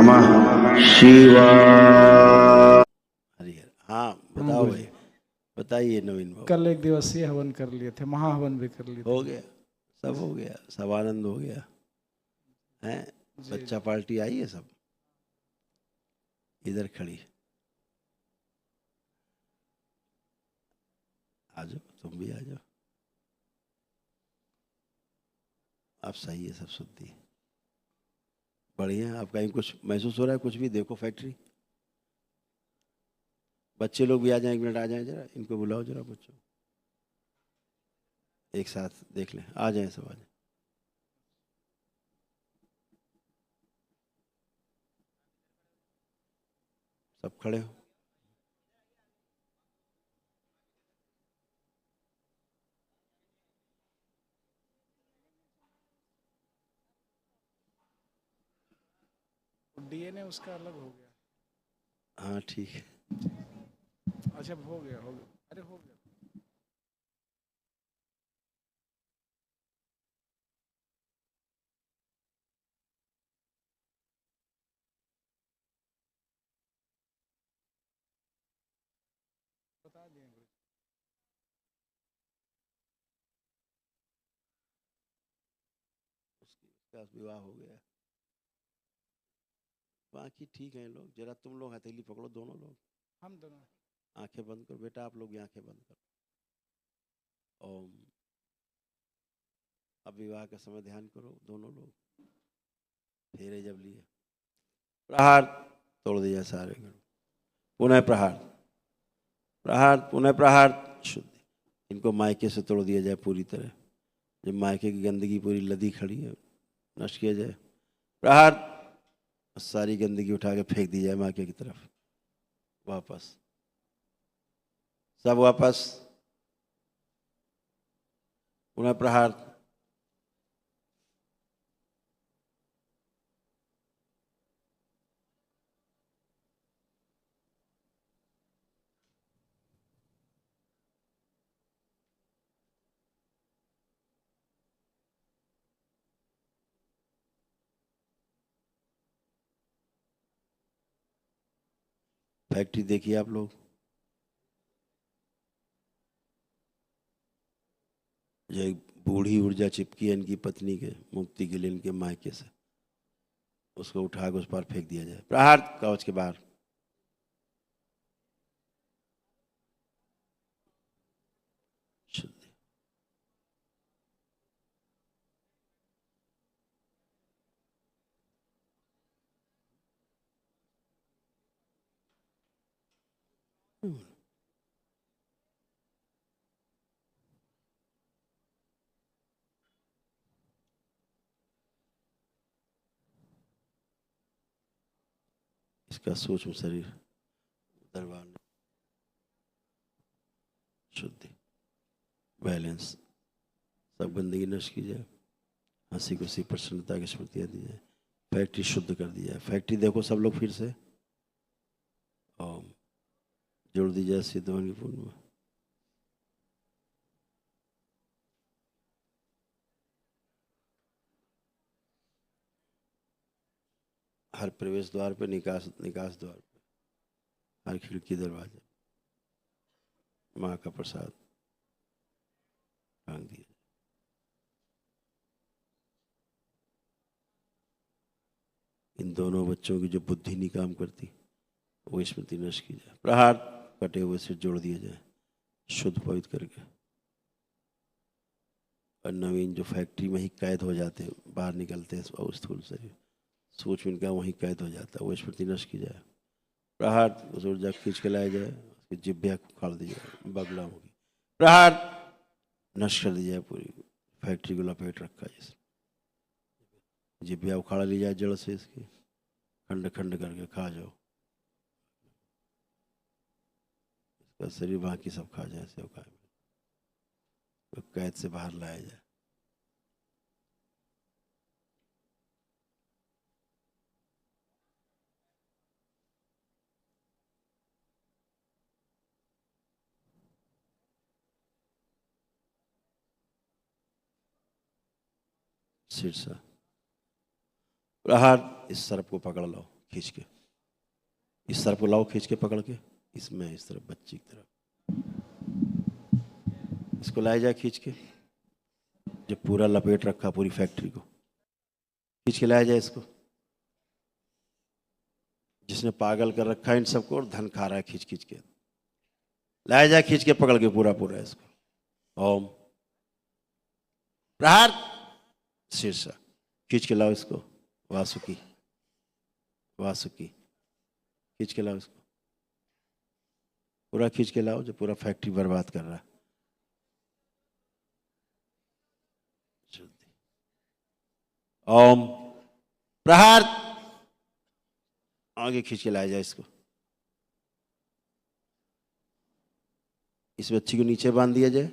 नमः शिवाय। हरिहर। हाँ बताओ भाई, बताइए नवीन बाबू। कल एक दिवसीय हवन कर लिए थे, महाहवन भी कर लिए थे। हो गया, सब हो गया, सब आनंद हो गया है। बच्चा पार्टी आई है सब इधर खड़ी। आ जाओ, तुम भी आ जाओ। आप सही है, सब शुद्धि बढ़िया। आप कहीं कुछ महसूस हो रहा है? कुछ भी देखो फैक्ट्री। बच्चे लोग भी आ जाएं, एक मिनट आ जाएं, जरा इनको बुलाओ जरा बच्चों, एक साथ देख लें। आ जाएं सब, आ जाएं। सब खड़े हो। डीएनए उसका अलग हो गया। हाँ ठीक है। अच्छा हो गया, हो गया, अरे हो गया। बता दिए गुरु। उसका विवाह हो गया। बाकी ठीक है लोग। जरा तुम लोग हथेली पकड़ो दोनों लोग, हम दोनों आंखें बंद करो बेटा, आप लोग भी आंखें बंद करो। ओम। अब विवाह का समय ध्यान करो दोनों लोग। फेरे जब लिए, प्रहार तोड़ दिया सारे घर। पुनः प्रहार, प्रहार पुनः प्रहार। शुद्ध। इनको मायके से तोड़ दिया जाए पूरी तरह। जब मायके की गंदगी पूरी लदी खड़ी है, नष्ट किया जाए। प्रहार। सारी गंदगी उठा के फेंक दी जाए मायके की तरफ। वापस, सब वापस। पुनः प्रहार। फैक्ट्री देखिए आप लोग, जो एक बूढ़ी ऊर्जा चिपकी है इनकी पत्नी के मुक्ति के लिए इनके मायके से, उसको उठा के उस पर फेंक दिया जाए। प्रहार कवच के बाहर। शुद्ध। इसका सूक्ष्म शरीर दरबार में शुद्धि, बैलेंस, सब गंदगी नष्ट की जाए। हंसी खुशी प्रसन्नता की स्मृतियाँ दी जाए। फैक्ट्री शुद्ध कर दी जाए। फैक्ट्री देखो सब लोग फिर से। ओम। जोड़ दी जाए सिद्धवन की पूर्ण में। हर प्रवेश द्वार पे, निकास निकास द्वार पे, हर खिड़की दरवाजे माँ का प्रसाद टांग दिया। इन दोनों बच्चों की जो बुद्धि नहीं काम करती, वो स्मृति नष्ट की जाए। प्रहार। कटे हुए से जोड़ दिए जाए शुद्ध पवित्र करके। और नवीन जो फैक्ट्री में ही कैद हो जाते हैं, बाहर निकलते हैं और स्थूल शरीर सूक्ष्म इनका वहीं कैद हो जाता है, वो स्मृति नष्ट की जाए। प्रहार। उस ऊर्जा खींच के लाया जाए, उसकी जिब्बिया उखाड़ दी जाए, बगला होगी। प्रहार। नष्ट कर दी जाए पूरी फैक्ट्री को, लपेट रखा जैसे। जिब्बिया उखाड़ ली जाए जड़ से, इसकी खंड खंड करके खा जाओ। इसका शरीर बाकी सब खा जाए, सेव खाए। तो कैद से बाहर लाया जाए। शीर्षा। प्रहार। इस सर्प को पकड़ लो, खींच के इस तरफ बुलाओ, खींच के पकड़ के, इसमें इस तरफ बच्ची की तरफ इसको लाया जाए खींच के, जो पूरा लपेट रखा पूरी फैक्ट्री को, खींच के लाया जाए इसको, जिसने पागल कर रखा है इन सबको और धन खा रहा है खींच खींच के, लाया जाए खींच के पकड़ के पूरा पूरा इसको। ओम प्रहार शीर्ष, खींच के लाओ इसको, वासुकी वासुकी, खींच के लाओ इसको, पूरा खींच के लाओ, जो पूरा फैक्ट्री बर्बाद कर रहा है। ओम प्रहार, आगे खींच के लाया जाए इसको, इस बच्ची को नीचे बांध दिया जाए,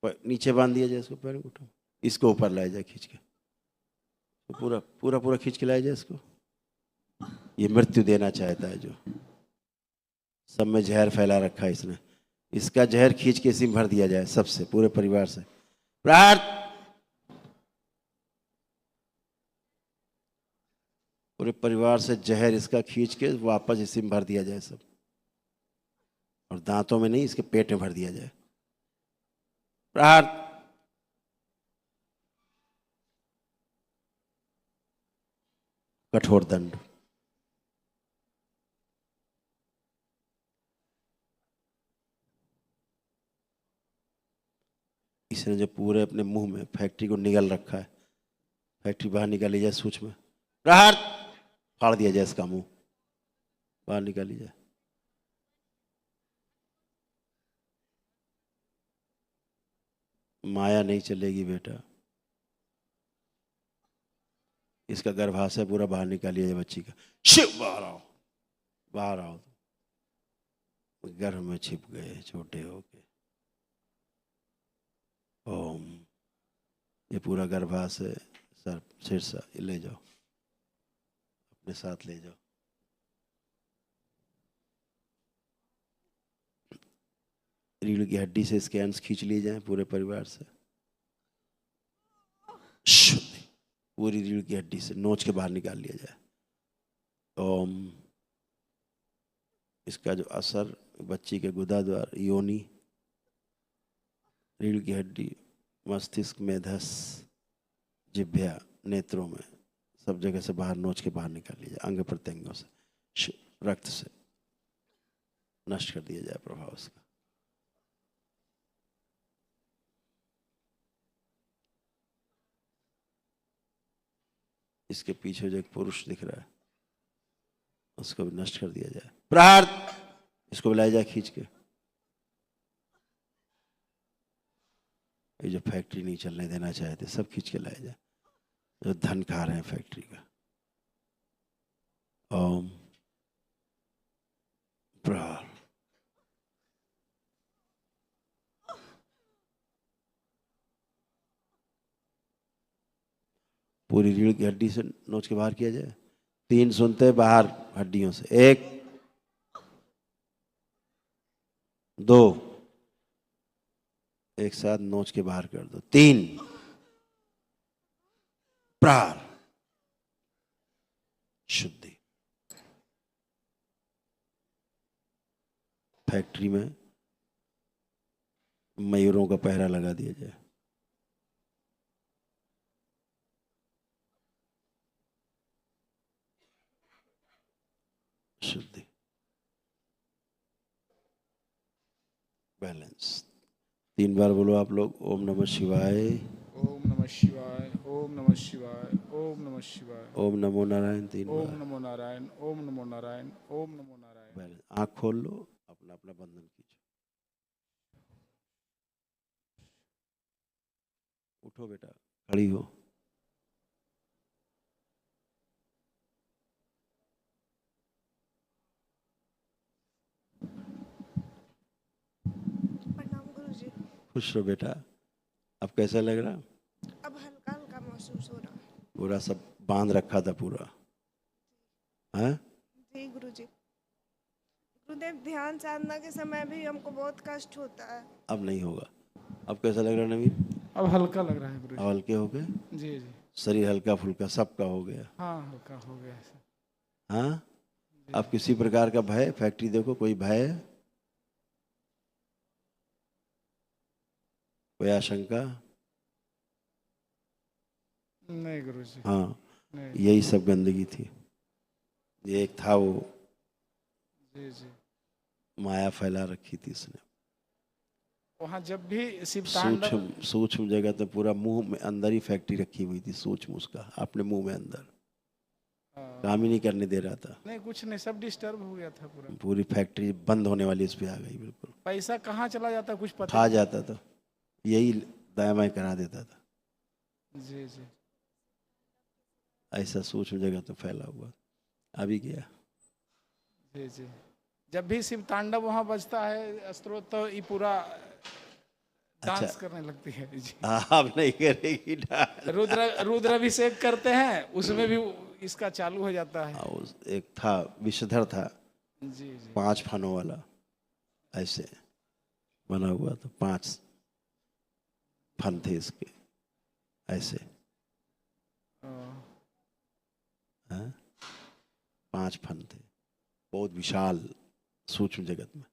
नीचे बांध दिया जाए इसको, पैर उठो, इसको ऊपर लाया जाए खींच के, तो पूरा पूरा पूरा खींच के लाया जाए इसको। ये मृत्यु देना चाहता है, जो सब में जहर फैला रखा है इसने, इसका जहर खींच के इसी में भर दिया जाए, सबसे पूरे परिवार से। प्रहार, पूरे परिवार से जहर इसका खींच के वापस इसी में भर दिया जाए सब, और दांतों में नहीं, इसके पेट में भर दिया जाए। प्रहार, कठोर दंड। इसने जो पूरे अपने मुंह में फैक्ट्री को निगल रखा है, फैक्ट्री बाहर निकाली जाए सूक्ष्म। प्रहार, फाड़ दिया जाए इसका मुंह, बाहर निकाली जाए। माया नहीं चलेगी बेटा, इसका गर्भाशय पूरा बाहर निकालिए जाए बच्ची का। शिव, बाहर आओ, बाहर आओ, गर्भ में छिप गए छोटे होके। ओम, ये पूरा गर्भाशय सर शीर्ष ले जाओ, अपने साथ ले जाओ। रीढ़ की हड्डी से स्कैन्स खींच लिए जाएं पूरे परिवार से, पूरी रीढ़ की हड्डी से नोच के बाहर निकाल लिया जाए। ओम, इसका जो असर बच्ची के गुदा द्वार, योनि, रीढ़ की हड्डी, मस्तिष्क, मेधस, जिह्वा, नेत्रों में, सब जगह से बाहर नोच के बाहर निकाल लिया जाए, अंग प्रत्यंगों से, रक्त से नष्ट कर दिया जाए प्रभाव उसका। इसके पीछे जो एक पुरुष दिख रहा है उसको भी नष्ट कर दिया जाए। प्रहार, इसको लाया जाए खींच के, ये जो फैक्ट्री नहीं चलने देना चाहते सब खींच के लाया जाए, जो धन खा रहे हैं फैक्ट्री का। ओम प्रहार, पूरी रीढ़ की हड्डी से नोच के बाहर किया जाए। 3 सुनते बाहर हड्डियों से, 1 2, एक साथ नोच के बाहर कर दो, 3 प्रहार, शुद्धि। फैक्ट्री में मयूरों का पहरा लगा दिया जाए। शुद्धि, बैलेंस। 3 बार बोलो आप लोग, ओम नमः शिवाय, ओम नमः शिवाय, ओम नमः शिवाय, ओम नमः शिवाय, ओम नमो नारायण 3 ओम बार। नमो नारायण, ओम नमो नारायण, ओम नमो नारायण। बैलेंस। आँख खोल लो, अपना अपना बंधन कीजिए। उठो बेटा, खड़ी हो। प्रणाम गुरुजी। खुश रहो बेटा। अब कैसा लग रहा? अब हल्का हल्का महसूस हो रहा है। पूरा सब बांध रखा था पूरा, हाँ? जी गुरुजी। गुरुदेव, ध्यान साधना के समय भी हमको बहुत कष्ट होता है। अब नहीं होगा। अब कैसा लग रहा नवीन? अब हल्का लग रहा है अब गुरुजी। हल्के हो गए, जी जी, शरीर हल्का फुल्का सबका हो गया। हाँ हल्का हो गया है सर। हाँ, अब किसी प्रकार का भय, फैक्ट्री देखो कोई भय है, कोई आशंका? नहीं गुरुजी, हाँ, नहीं। यही सब गंदगी थी। ये एक था वो जी जी। माया फैला रखी थी इसने। वहाँ जब भी शिव तांडव, सूक्ष्म सूक्ष्म जगह तो पूरा मुंह में अंदर ही फैक्ट्री रखी हुई थी, सूक्ष्म उसका अपने मुंह में अंदर काम ही नहीं करने दे रहा था। नहीं कुछ नहीं, सब डिस्टर्ब हो गया था पूरा। पूरी फैक्ट्री बंद होने वाली इस पे आ गई, बिल्कुल पैसा कहाँ चला जाता कुछ पता खा जाता था, यही दाएं बाएं करा देता था। नहीं। जी जी। ऐसा सूक्ष्म जगह तो फैला हुआ अभी गया। जी जी। जब भी शिव तांडव वहाँ बजता है स्त्रोत, तो ये पूरा डांस अच्छा। करने लगती है जी। आप नहीं करेगी डांस। रुद्राभिषेक करते हैं, उसमें भी इसका चालू हो जाता है। एक था विषधर था, जी जी। 5 फनों वाला, ऐसे बना हुआ था, 5 फन थे इसके, ऐसे हाँ? 5 फन थे, बहुत विशाल सूक्ष्म जगत में।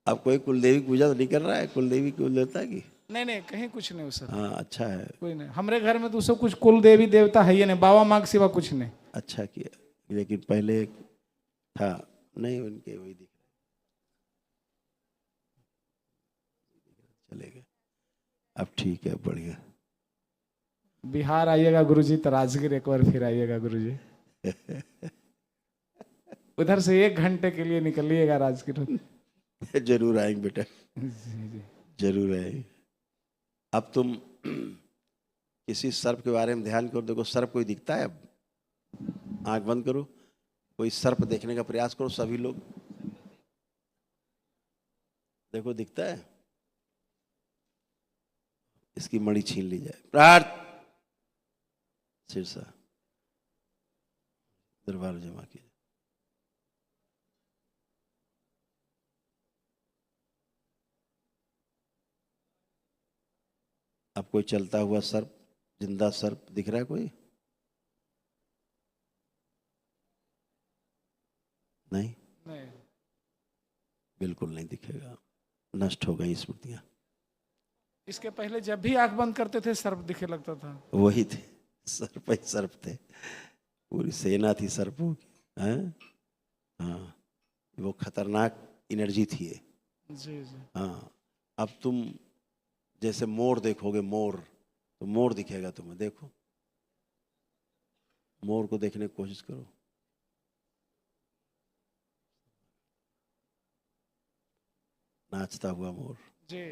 अब कोई कुलदेवी पूजा तो नहीं कर रहा है? कुलदेवी कुल देवता की? नहीं नहीं, कहीं कुछ नहीं उसका। हाँ, अच्छा है, कोई नहीं, हमारे घर में तो सब कुछ कुल देवी देवता है ही नहीं, बाबा माँ के सिवा कुछ नहीं। अच्छा किया। लेकिन पहले था नहीं, उनके वही दिख रहा, चलेगा अब, ठीक है, बढ़िया। बिहार आइएगा गुरुजी तो राजगीर एक बार फिर आइएगा गुरुजी। उधर से 1 घंटे के लिए निकलिएगा राजगीर। जरूर आएंगे बेटा, जी जी। जरूर आएंगे। अब तुम किसी सर्प के बारे में ध्यान करो, देखो सर्प कोई दिखता है? अब आंख बंद करो, कोई सर्प देखने का प्रयास करो सभी लोग, देखो दिखता है? इसकी मणि छीन ली जाए। प्रार्थ शीर्षा दरबार जमा कीजिए। अब कोई चलता हुआ सर्प, जिंदा सर्प दिख रहा है कोई? नहीं, नहीं। बिल्कुल नहीं दिखेगा, नष्ट हो गई स्मृतियां। इसके पहले जब भी आंख बंद करते थे सर्प दिखे लगता था। वही थे, सर्प ही सर्प थे, पूरी सेना थी सर्पों की। हैं? हाँ, वो खतरनाक एनर्जी थी ये। जी जी। हाँ, अब तुम जैसे मोर देखोगे, मोर तो मोर दिखेगा तुम्हें, देखो मोर को देखने की कोशिश करो, नाचता हुआ मोर जी।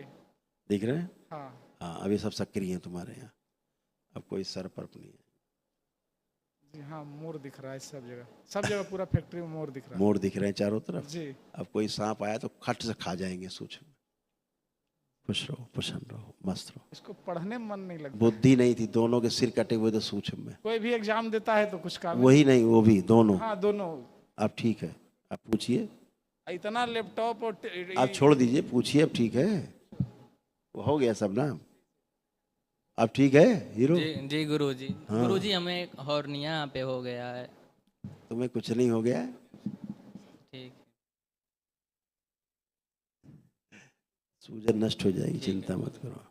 दिख रहे हैं? हाँ हाँ, अभी सब सक्रिय हैं तुम्हारे यहाँ, अब कोई सर पर्प नहीं है। जी। हाँ, मोर दिख रहा है सब जगह, सब जगह पूरा फैक्ट्री में मोर दिख रहा है। मोर दिख रहे हैं चारों तरफ। जी। अब कोई सांप आया तो खट से खा जाएंगे सूक्ष्म। खुश रहो, प्रसन्न रहो, मस्त रहो। इसको पढ़ने में मन नहीं लगता। बुद्धि नहीं थी, दोनों के सिर कटे हुए थे सूक्ष्म में। कोई भी एग्जाम देता है तो कुछ काम वही नहीं, वो भी दोनों। हाँ दोनों। अब ठीक है, अब पूछिए। इतना लैपटॉप और आप छोड़ दीजिए, पूछिए, अब ठीक है, वो हो गया सब ना, अब ठीक है हीरो। जी जी गुरुजी। हाँ। गुरुजी हमें हॉर्निया पे हो गया है। तुम्हें कुछ नहीं हो गया है? ठीक। सूजन नष्ट हो जाएगी, ठीक है। चिंता मत करो।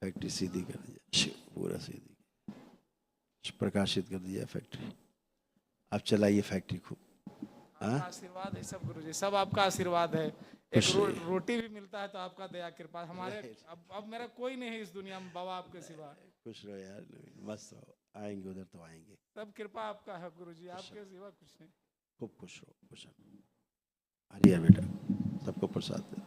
फैक्ट्री सीधी कर दीजिए, पूरा सीधी प्रकाशित कर दिया फैक्ट्री। अब चलाइए फैक्ट्री खूब। आपका आशीर्वाद है सब गुरुजी, सब आपका आशीर्वाद है। एक रोटी भी मिलता है तो आपका दया कृपा। हमारे अब मेरा कोई नहीं है इस दुनिया में बाबा आपके सिवा। खुश रहो यार, मस्त रहो, आएंगे उधर तो आएंगे। सब कृपा आपका है गुरुजी, आपके सिवा कुछ नहीं। खूब खुश रहो, खुश रहो। हरियर बेटा, सबको प्रसाद दे।